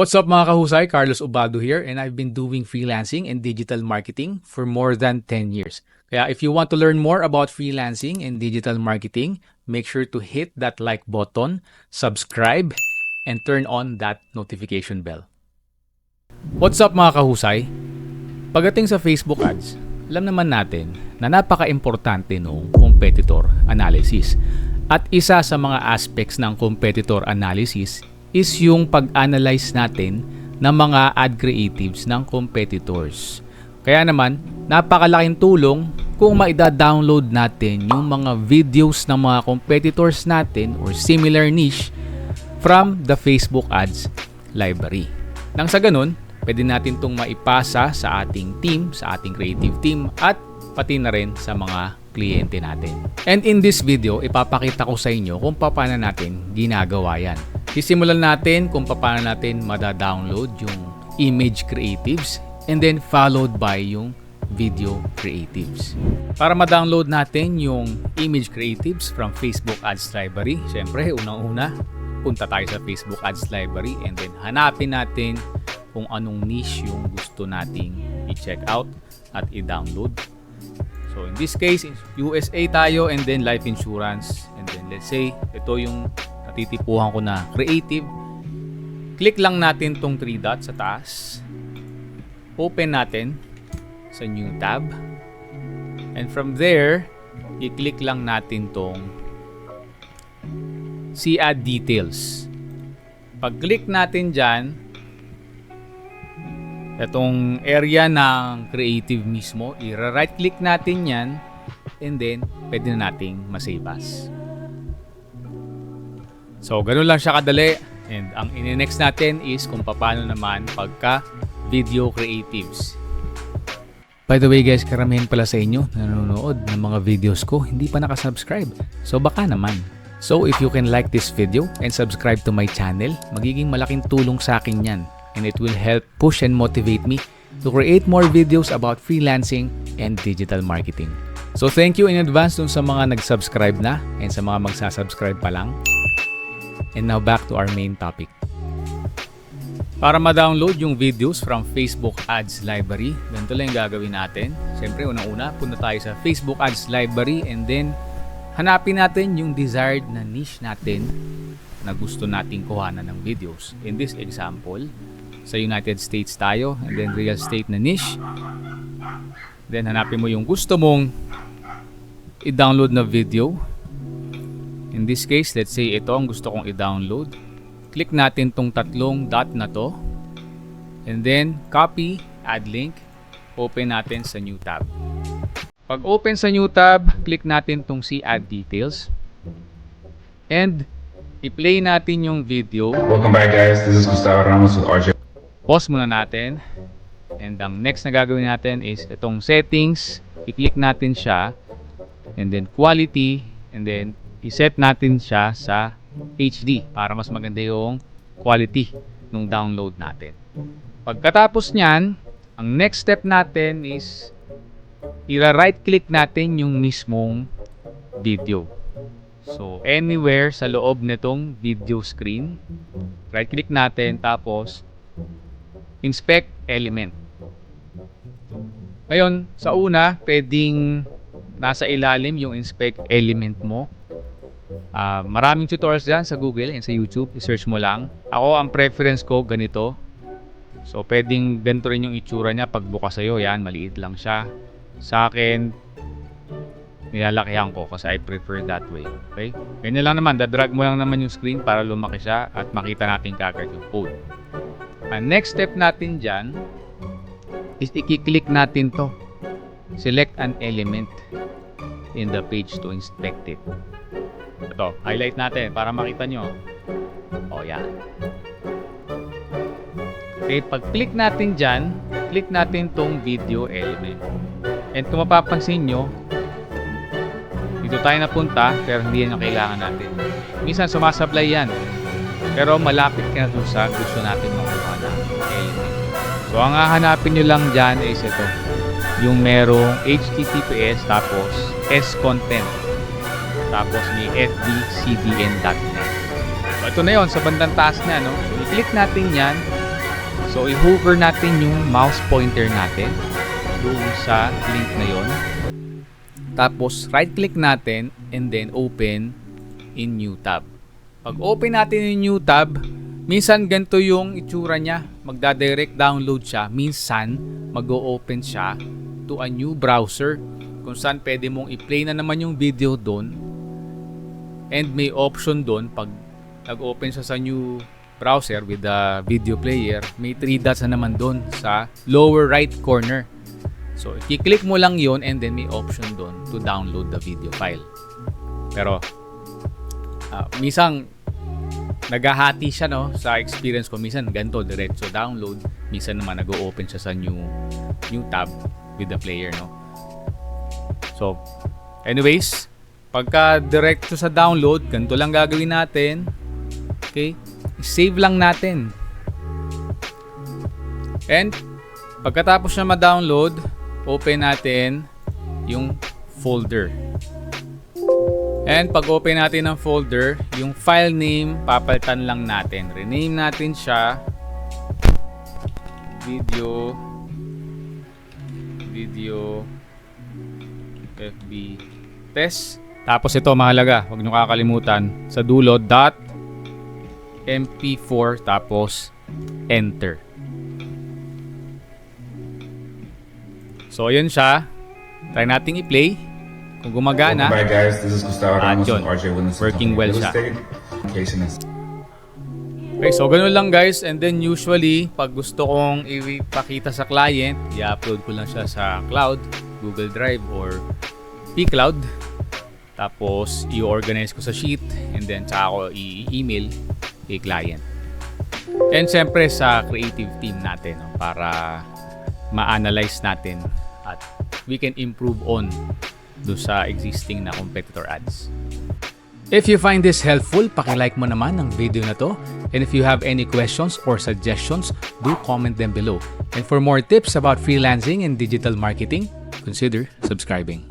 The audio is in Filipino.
What's up mga kahusay? Carlos Ubaldo here, and I've been doing freelancing and digital marketing for more than 10 years. Kaya if you want to learn more about freelancing and digital marketing, make sure to hit that like button, subscribe, and turn on that notification bell. What's up mga kahusay? Pagdating sa Facebook ads, alam naman natin na napaka-importante ng competitor analysis. At isa sa mga aspects ng competitor analysis is yung pag-analyze natin ng mga ad creatives ng competitors. Kaya naman, napakalaking tulong kung maida-download natin yung mga videos ng mga competitors natin or similar niche from the Facebook Ads library. Nang sa ganun, pwede natin itong maipasa sa ating team, sa ating creative team at pati na rin sa mga kliyente natin. And in this video, ipapakita ko sa inyo kung paano natin ginagawa yan. Sisimulan natin kung paano natin mada-download yung image creatives and then followed by yung video creatives. Para ma-download natin yung image creatives from Facebook Ads Library, syempre unang-una, punta tayo sa Facebook Ads Library and then hanapin natin kung anong niche yung gusto nating i-check out at i-download. So in this case, USA tayo and then life insurance. And then let's say, ito yung natitipuhan ko na creative. Click lang natin tong 3 dots sa taas. Open natin sa new tab. And from there, i-click lang natin tong See Ad Details. Pag-click natin dyan, itong area ng creative mismo, i-right click natin yan and then pwede na nating masave as. So ganun lang siya kadali, and ang ini-next natin is kung paano naman pagka video creatives. By the way guys, karamihan pala sa inyo na nanonood ng mga videos ko hindi pa nakasubscribe, so baka naman. So if you can like this video and subscribe to my channel, magiging malaking tulong sa akin yan. And it will help push and motivate me to create more videos about freelancing and digital marketing. So thank you in advance dun sa mga nag-subscribe na and sa mga magsasubscribe pa lang. And now back to our main topic. Para ma-download yung videos from Facebook Ads Library, ganito lang yung gagawin natin. Siyempre, unang-una, punta tayo sa Facebook Ads Library and then hanapin natin yung desired na niche natin na gusto nating kuhanan ng videos. In this example, sa United States tayo and then real estate na niche. Then hanapin mo yung gusto mong i-download na video. In this case, let's say ito ang gusto kong i-download. Click natin tong tatlong dot na to. And then copy, add link. Open natin sa new tab. Pag open sa new tab, click natin tong See Ad Details. And i-play natin yung video. Welcome back guys, this is Gustavo Ramos with RJ. Pause muna natin. And ang next na gagawin natin is itong settings. I-click natin siya. And then quality. And then i-set natin siya sa HD para mas maganda yung quality ng download natin. Pagkatapos nyan, ang next step natin is i-right click natin yung mismong video. So anywhere sa loob nitong video screen, right click natin tapos inspect element. Ngayon, sa una, pwedeng nasa ilalim yung inspect element mo. Maraming tutorials dyan sa Google and sa YouTube. I-search mo lang. Ako, ang preference ko ganito. So, pwedeng ganito rin yung itsura niya pag bukas sa'yo. Yan, maliit lang siya. Sa akin, nilalakihan ko kasi I prefer that way. Okay? Ganyan lang naman. Dadrag mo lang naman yung screen para lumaki siya at makita natin kagad yung code. Ang next step natin dyan is i-click natin to. Select an element in the page to inspect it. Ito, highlight natin para makita nyo. O, yan. Okay, pag-click natin dyan, click natin tong video element. And kung mapapansin nyo, dito tayo napunta, pero hindi yan yung kailangan natin. Minsan sumasablay yan. Pero malapit ka na dun sa gusto natin makuha na element. So, ang hahanapin nyo lang dyan is ito. Yung merong HTTPS tapos S-content. Tapos may fbcdn.net. So, ito na yon sa bandang taas na, no? So, i-click natin yan So, i-hover natin yung mouse pointer natin doon sa link na yon. Tapos, right-click natin and then open in new tab. Pag open natin yung new tab, minsan ganito yung itsura niya. Magda-direct download siya. Minsan, mag-o-open siya to a new browser kung saan pwede mong i-play na naman yung video doon. And may option doon pag nag-open siya sa new browser with the video player, may 3 dots na naman doon sa lower right corner. So, i-click mo lang yon and then may option doon to download the video file. Pero, minsan, naghahati siya, no? Sa experience ko, minsan ganito, diretso download. Minsan naman, nag-open siya sa new tab with the player, no? So, anyways, pagka diretso sa download, ganito lang gagawin natin. Okay? Save lang natin. And, pagkatapos na ma-download, open natin yung folder. And pag open natin ng folder, yung file name, papalitan lang natin. Rename natin siya video FB test. Tapos ito mahalaga, huwag nyo kakalimutan, sa dulo .mp4 tapos enter. So yun siya. Try nating i-play. Kung gumagana, Welcome back, guys. This is Gustavo Ramos yun, with RJ Williams working well siya. siya. Okay, so ganun lang guys. And then usually, pag gusto kong ipakita sa client, i-upload ko lang siya sa cloud, Google Drive or P-Cloud. Tapos, i-organize ko sa sheet and then tsaka ako i-email kay client. And siyempre sa creative team natin, no, para ma-analyze natin at we can improve on do sa existing na competitor ads. If you find this helpful, paki-like mo naman ang video na to. And if you have any questions or suggestions, do comment them below. And for more tips about freelancing and digital marketing, consider subscribing.